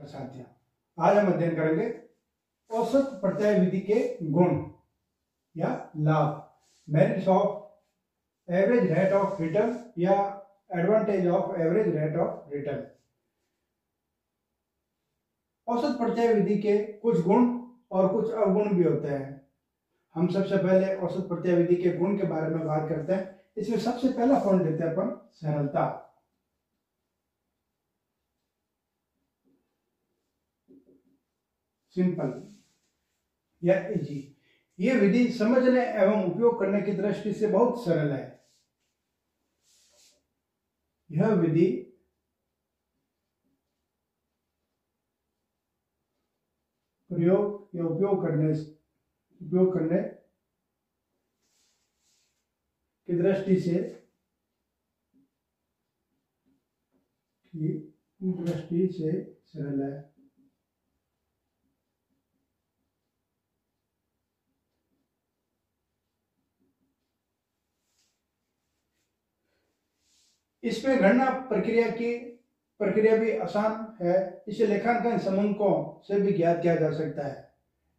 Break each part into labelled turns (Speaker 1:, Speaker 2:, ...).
Speaker 1: असाध्य। आज हम अध्ययन करेंगे औसत प्रत्यय विधि के गुण या लाभ, merits of average rate of return या advantage of average rate of return. औसत प्रत्यय विधि के कुछ गुण और कुछ अवगुण भी होते हैं। हम सबसे पहले औसत प्रत्यय विधि के गुण के बारे में बात करते हैं। इसमें सबसे पहला पॉइंट लेते हैं अपन सरलता। सिंपल या इजी। यह विधि समझने एवं उपयोग करने की दृष्टि से बहुत सरल है। यह विधि प्रयोग या उपयोग करने की दृष्टि से सरल है। इसमें गणना प्रक्रिया भी आसान है। इसे लेखांकन समूहों से भी ज्ञात किया जा सकता है।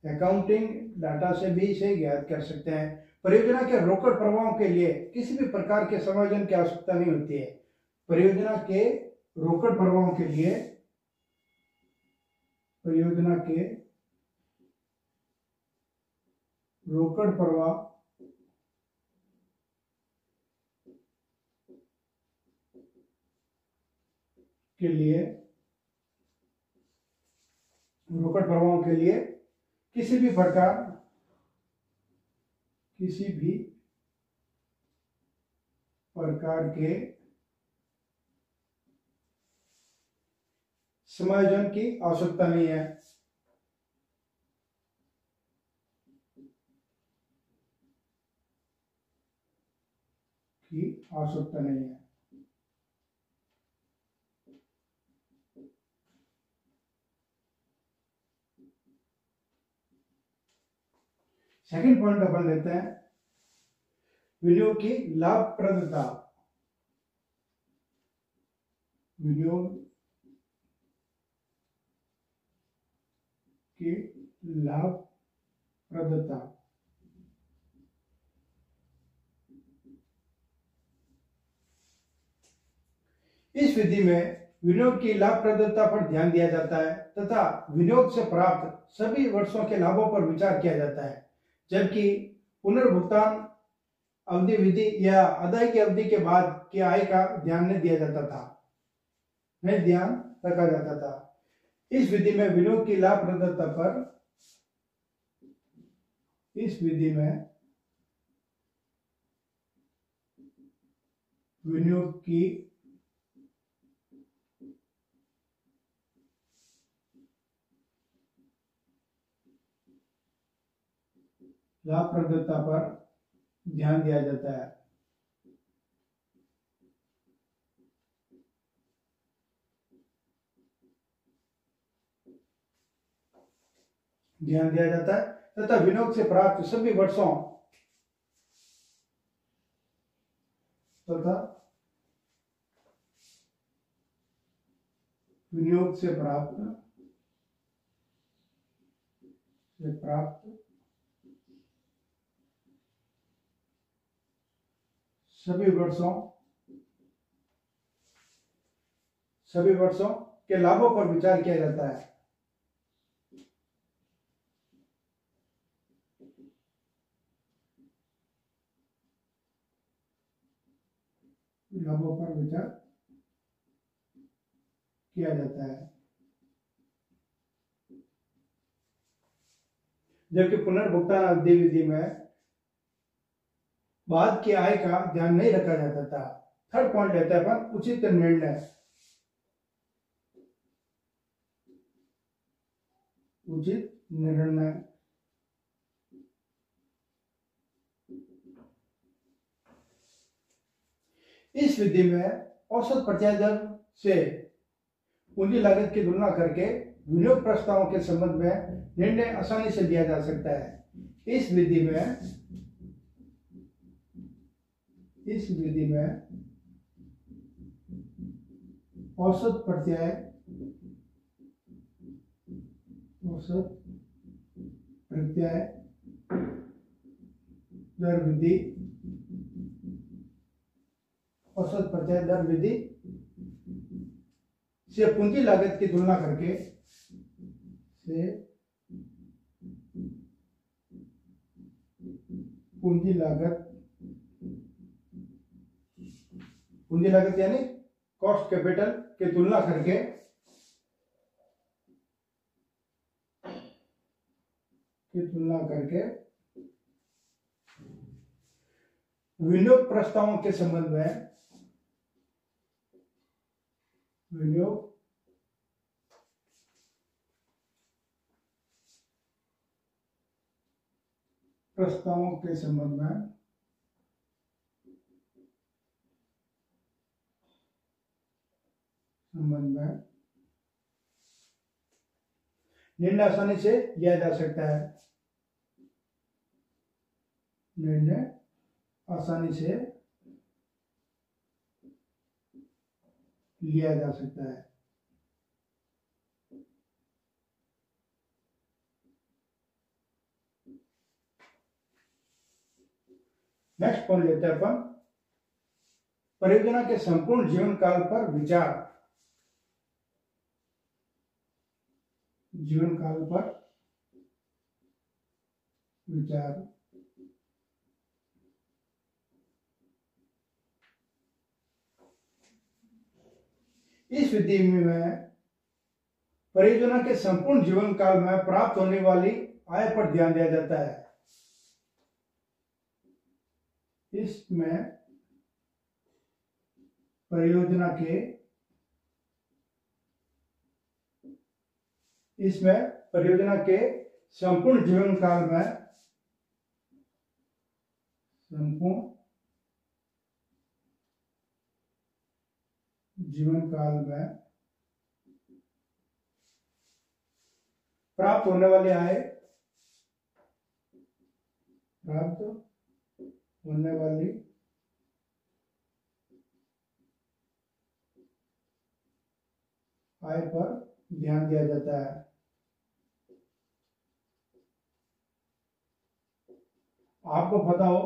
Speaker 1: अकाउंटिंग डाटा से भी इसे ज्ञात कर सकते हैं। परियोजना के रोकड़ प्रवाहों के लिए किसी भी प्रकार के समायोजन की आवश्यकता नहीं होती है। परियोजना के रोकड़ प्रवाहों के लिए रोकड़ प्रवाह के लिए किसी भी प्रकार के समायोजन की आवश्यकता नहीं है। सेकंड पॉइंट अपन लेते हैं विनियोग की लाभप्रदता। विनियोग की लाभप्रदता। इस विधि में विनियोग की लाभप्रदता पर ध्यान दिया जाता है तथा विनियोग से प्राप्त सभी वर्षों के लाभों पर विचार किया जाता है, जबकि पुनर्भुगतान अवधि विधि या अदायगी अवधि के बाद की आय का ध्यान नहीं रखा जाता था। इस विधि में विनियोग की लाभप्रदता पर विनियोग की लाभप्रदता पर ध्यान दिया जाता है। तथा विनियोग से प्राप्त सभी वर्षों तथा विनियोग से प्राप्त सभी वर्षों के लाभों पर विचार किया जाता है। जबकि पुनर्भुगतान अवधि विधि में बाद की आय का ध्यान नहीं रखा जाता था। थर्ड पॉइंट लेते हैं अपन उचित निर्णय। इस विधि में औसत प्रत्यय दर से पूंजी लागत की तुलना करके विनियोग प्रस्तावों के संबंध में निर्णय आसानी से लिया जा सकता है। इस विधि में औसत प्रत्यय औसत प्रत्यय दर विधि, औसत प्रत्यय दर विधि से पूंजी लागत की तुलना करके पूंजी लागत यानी कॉस्ट कैपिटल की तुलना करके विनियोग प्रस्तावों के संबंध में निर्णय आसानी से लिया जा सकता है। नेक्स्ट पॉइंट लेते हैं अपन, परियोजना के संपूर्ण जीवन काल पर विचार। इस विधि में परियोजना के संपूर्ण जीवन काल में प्राप्त होने वाली आय पर ध्यान दिया जाता है। इसमें परियोजना के संपूर्ण जीवन काल में प्राप्त होने वाली आय पर ध्यान दिया जाता है। आपको पता हो,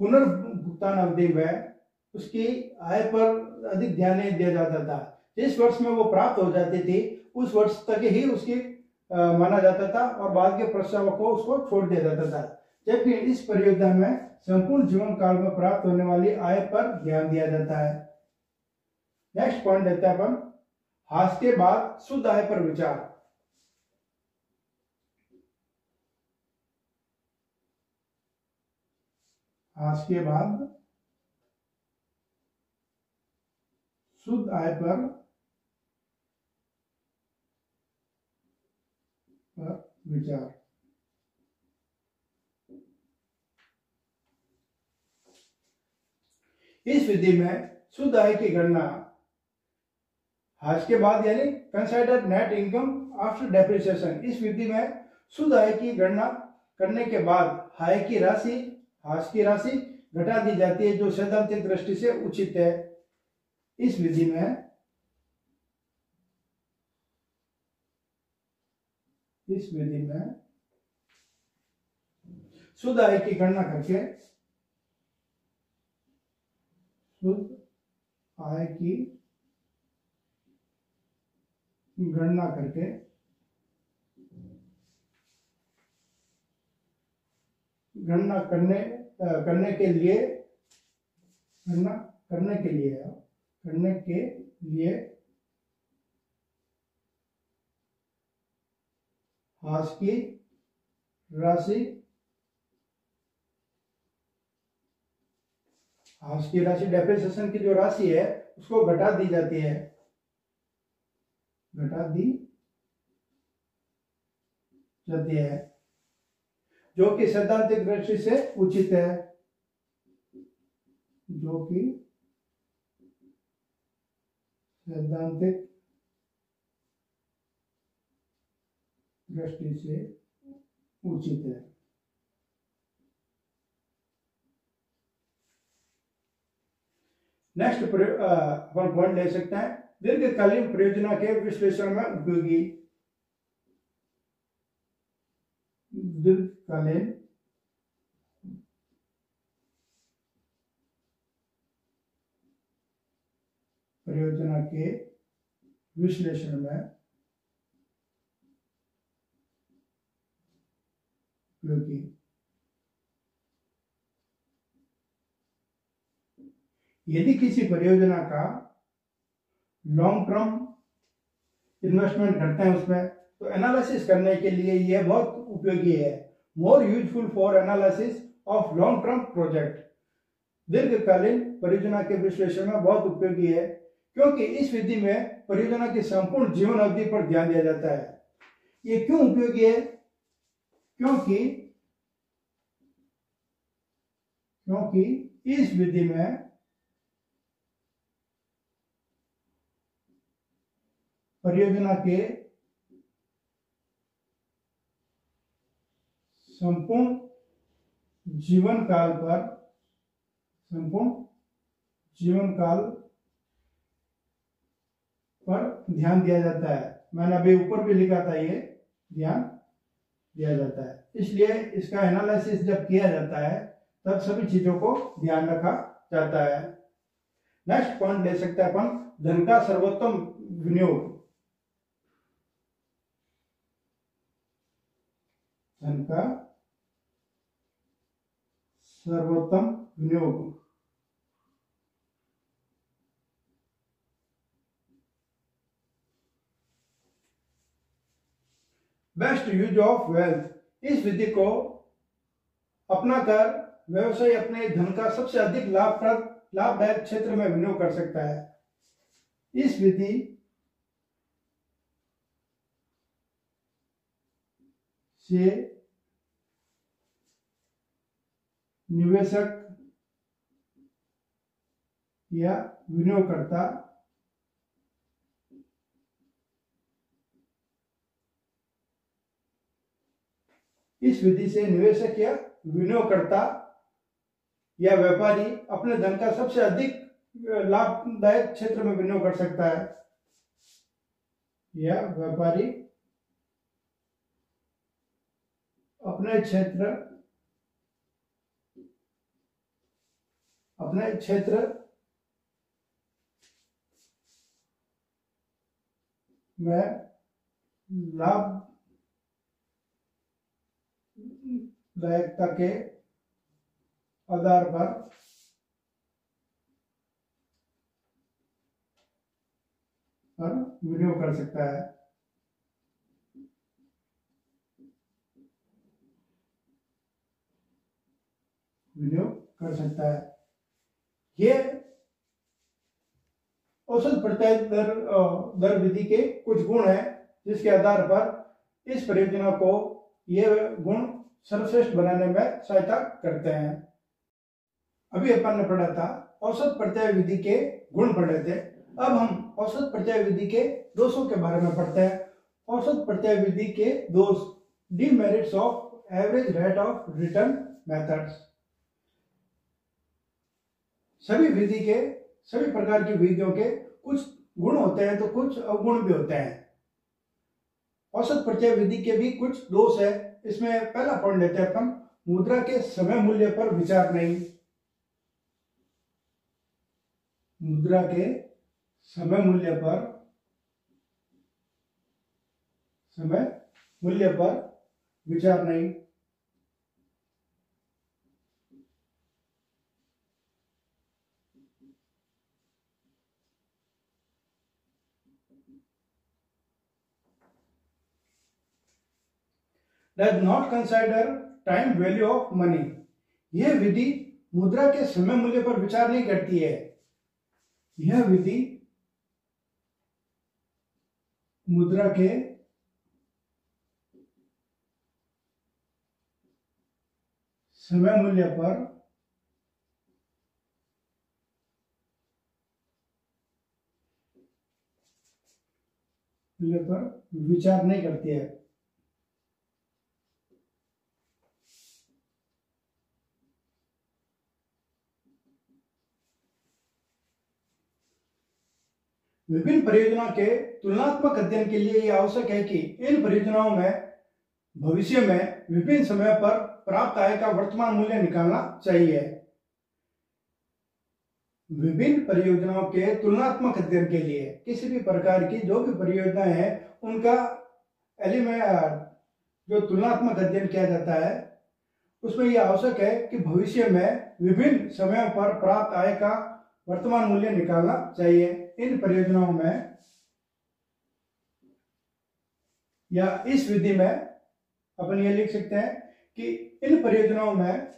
Speaker 1: पुनर्भुगतान अवधि में उसकी आय पर अधिक ध्यान नहीं दिया जाता था। जिस वर्ष में वो प्राप्त हो जाती थी उस वर्ष तक ही उसकी माना जाता था और बाद के प्रस्ताव को उसको छोड़ दिया जाता था। जबकि इस परियोजना में संपूर्ण जीवन काल में प्राप्त होने वाली आय पर ध्यान दिया जाता है। नेक्स्ट पॉइंट लेते हैं अपन, हास के बाद शुद्ध आय पर विचार। हास के बाद शुद्ध आय पर विचार। इस विधि में शुद्ध आय की गणना हास के बाद यानी consider net income after depreciation. इस विधि में शुद्ध आय की गणना करने के बाद हास की राशि घटा दी जाती है जो सैद्धांतिक दृष्टि से उचित है। इस विधि में शुद्ध आय की गणना करके गणना करने के लिए हास की राशि डेप्रिसिएशन की जो राशि है उसको घटा दी जाती है, जो कि सैद्धांतिक दृष्टि से उचित है। नेक्स्ट अपन पॉइंट ले सकते हैं, दीर्घकालीन परियोजना के विश्लेषण में उपयोगी। दीर्घकालीन परियोजना के विश्लेषण में उपयोगी। यदि किसी परियोजना का लॉन्ग टर्म इन्वेस्टमेंट करते हैं उसमें, तो एनालिसिस करने के लिए यह बहुत उपयोगी है। More useful for analysis of long term project, दीर्घकालीन परियोजना के विश्लेषण में बहुत उपयोगी है, क्योंकि इस विधि में परियोजना की संपूर्ण जीवन अवधि पर ध्यान दिया जाता है। ये क्यों उपयोगी है? क्योंकि इस विधि में परियोजना के संपूर्ण जीवन काल पर ध्यान दिया जाता है। मैंने अभी ऊपर भी लिखा था, ये ध्यान दिया जाता है। इसलिए इसका एनालिसिस जब किया जाता है तब सभी चीजों को ध्यान रखा जाता है। नेक्स्ट पॉइंट ले सकते हैं अपन, धन का सर्वोत्तम विनियोग। धन का सर्वोत्तम विनियोग। बेस्ट यूज ऑफ वेल्थ, इस विधि को अपनाकर व्यवसायी अपने धन का सबसे अधिक लाभदायक क्षेत्र में विनियोग कर सकता है। इस विधि से निवेशक या विनियोगकर्ता या व्यापारी अपने धन का सबसे अधिक लाभदायक क्षेत्र में विनियोग कर सकता है, या व्यापारी अपने क्षेत्र में लाभदायकता के आधार पर विनियोग कर सकता है। ये औसत प्रत्याय दर विधि के कुछ गुण हैं, जिसके आधार पर इस परियोजना को ये गुण सर्वश्रेष्ठ बनाने में सहायता करते हैं। अभी अपन ने पढ़ा था औसत प्रत्याय विधि के गुण पढ़े थे। अब हम औसत प्रत्याय विधि के दोषों के बारे में पढ़ते हैं। औसत प्रत्याय विधि के दोष, demerits of average rate of return methods. सभी प्रकार की विधियों के कुछ गुण होते हैं तो कुछ अवगुण भी होते हैं। औसत प्रत्याय विधि के भी कुछ दोष है। इसमें पहला पॉइंट लेते हैं अपन, मुद्रा के समय मूल्य पर विचार नहीं। मुद्रा के समय मूल्य पर विचार नहीं। Does not consider time value of money, यह विधि मुद्रा के समय मूल्य पर विचार नहीं करती है। यह विधि मुद्रा के समय मूल्य पर विचार नहीं करती है। विभिन्न परियोजना के तुलनात्मक अध्ययन के लिए यह आवश्यक है कि इन परियोजनाओं में भविष्य में विभिन्न समय पर प्राप्त आय का वर्तमान मूल्य निकालना चाहिए। विभिन्न परियोजनाओं के तुलनात्मक अध्ययन के लिए किसी भी प्रकार की जो भी परियोजनाएं हैं उनका जो तुलनात्मक अध्ययन किया जाता है उसमें यह आवश्यक है कि भविष्य में विभिन्न समयों पर प्राप्त आय का वर्तमान मूल्य निकालना चाहिए। इन परियोजनाओं में या इस विधि में अपन ये लिख सकते हैं कि इन परियोजनाओं में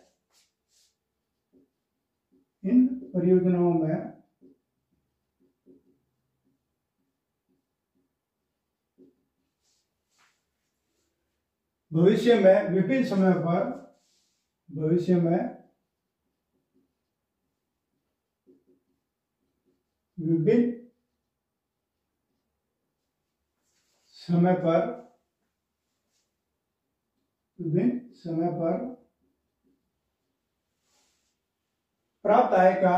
Speaker 1: भविष्य में विभिन्न समय पर प्राप्त आय का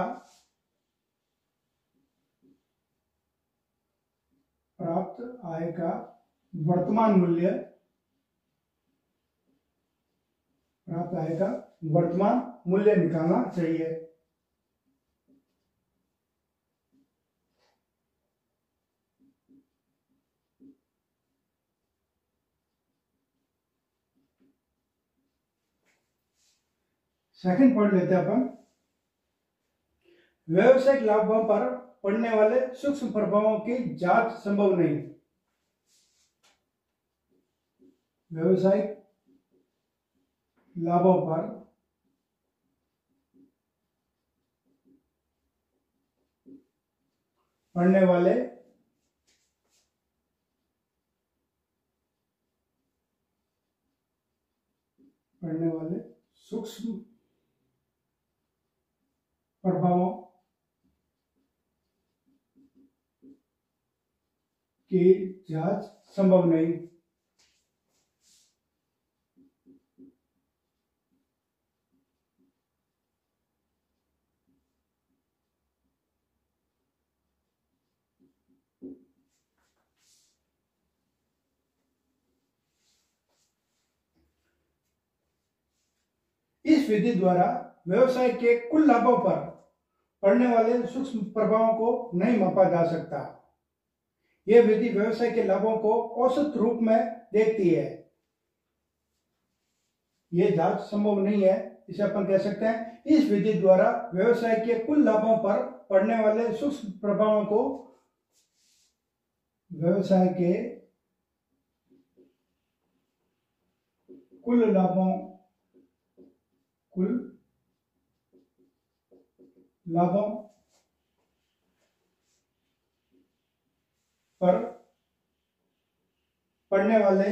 Speaker 1: वर्तमान मूल्य निकालना चाहिए। सेकंड पॉइंट लेते हैं अपन, व्यावसायिक लाभों पर पड़ने वाले सूक्ष्म प्रभावों की जांच संभव नहीं। व्यावसायिक लाभों पर पड़ने वाले सूक्ष्म प्रभावों की जांच संभव नहीं। इस विधि द्वारा व्यवसाय के कुल लाभों पर पड़ने वाले सूक्ष्म प्रभावों को नहीं मापा जा सकता। यह विधि व्यवसाय के लाभों को औसत रूप में देखती है। यह जांच संभव नहीं है, इसे अपन कह सकते हैं इस विधि द्वारा व्यवसाय के कुल लाभों पर पड़ने वाले सूक्ष्म प्रभावों को व्यवसाय के कुल लाभों पर पड़ने वाले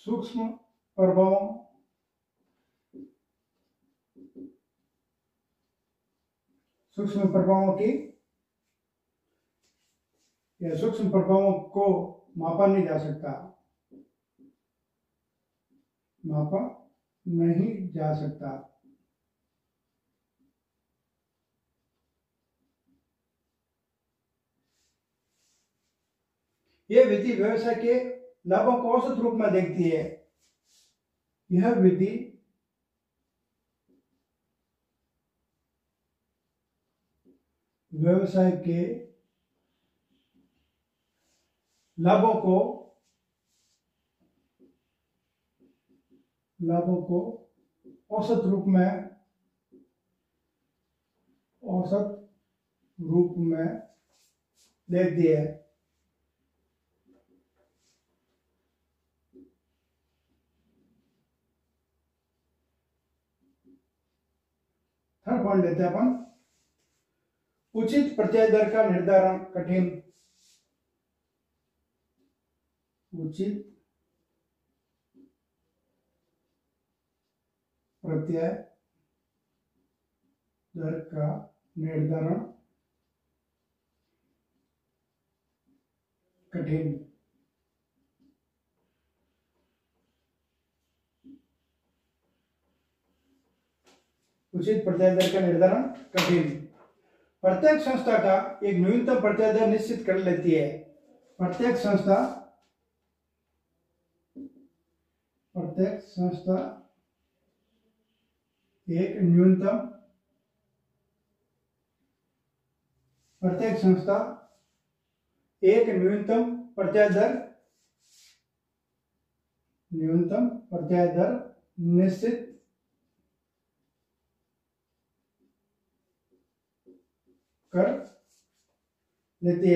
Speaker 1: सूक्ष्म प्रभावों को मापा नहीं जा सकता। यह विधि व्यवसाय के लाभों को औसत रूप में देखती है। यह विधि व्यवसाय के लाभों को औसत रूप में देखती है। थर्ड पॉइंट लेते हैं अपन, उचित प्रत्यय दर का निर्धारण कठिन। उचित प्रत्यय दर का निर्धारण कठिन। उचित प्रत्यय दर का निर्धारण कठिन। प्रत्येक संस्था का एक न्यूनतम प्रत्याय दर निश्चित कर लेती है। प्रत्येक संस्था एक न्यूनतम प्रत्याय दर निश्चित कर लेती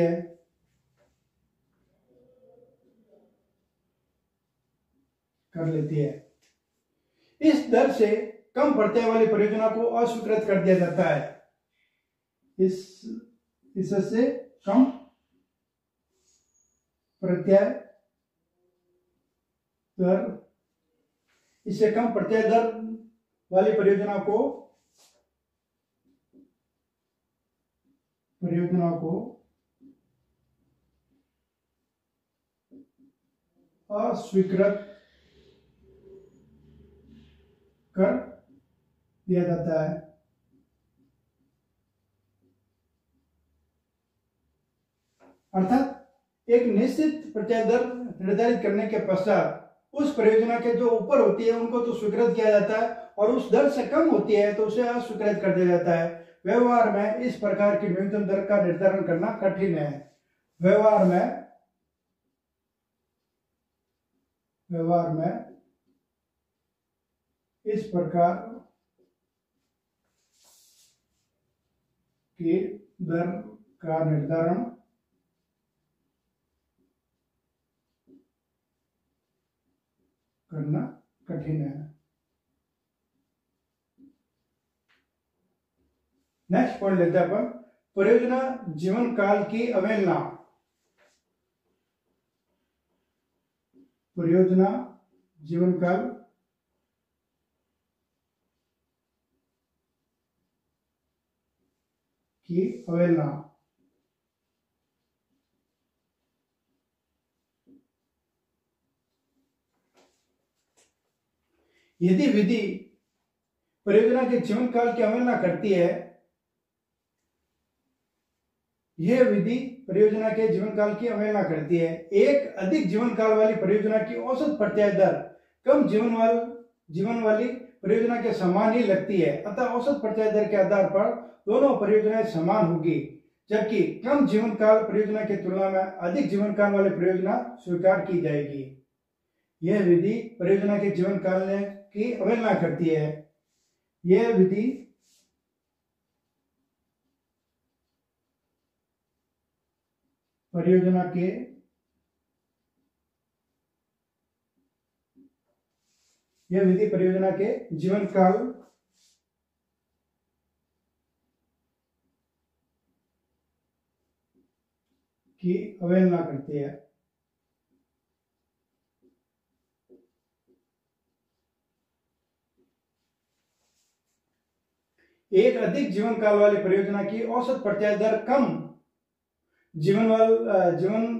Speaker 1: है। इस दर से कम प्रत्याय वाली परियोजना को अस्वीकृत कर दिया जाता है। इससे कम प्रत्याय दर वाली परियोजना को अस्वीकृत कर दिया जाता है। अर्थात एक निश्चित प्रत्याय दर निर्धारित करने के पश्चात उस परियोजना के जो ऊपर होती है उनको तो स्वीकृत किया जाता है और उस दर से कम होती है तो उसे अस्वीकृत कर दिया जाता है। व्यवहार में इस प्रकार की न्यूनतम दर का निर्धारण करना कठिन है। व्यवहार में इस प्रकार की दर का निर्धारण करना कठिन है। नेक्स्ट पॉइंट लेते हैं अपन परियोजना जीवन काल की अवहेलना। परियोजना जीवन काल की अवहेलना। यदि विधि परियोजना के जीवन काल की अवहेलना करती है, यह विधि परियोजना के जीवन काल की अवहेलना करती है। एक अधिक जीवन काल वाली परियोजना की औसत प्रत्याय दर कम जीवन वाली परियोजना के समान ही लगती है, अतः औसत प्रत्याय दर के आधार पर दोनों परियोजनाएं समान होगी, जबकि कम जीवन काल परियोजना की तुलना में अधिक जीवन काल वाली परियोजना स्वीकार की जाएगी। यह विधि परियोजना के जीवन काल की अवहेलना करती है। यह विधि परियोजना के जीवन काल की अवहेलना करती है। एक अधिक जीवन काल वाली परियोजना की औसत प्रत्याय दर कम जीवन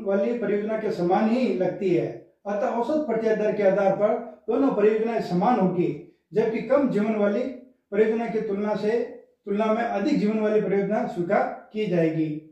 Speaker 1: वाली परियोजना के समान ही लगती है, अतः औसत प्रत्याय दर के आधार पर दोनों परियोजनाएं समान होगी, जबकि कम जीवन वाली परियोजना की तुलना में अधिक जीवन वाली परियोजना स्वीकार की जाएगी।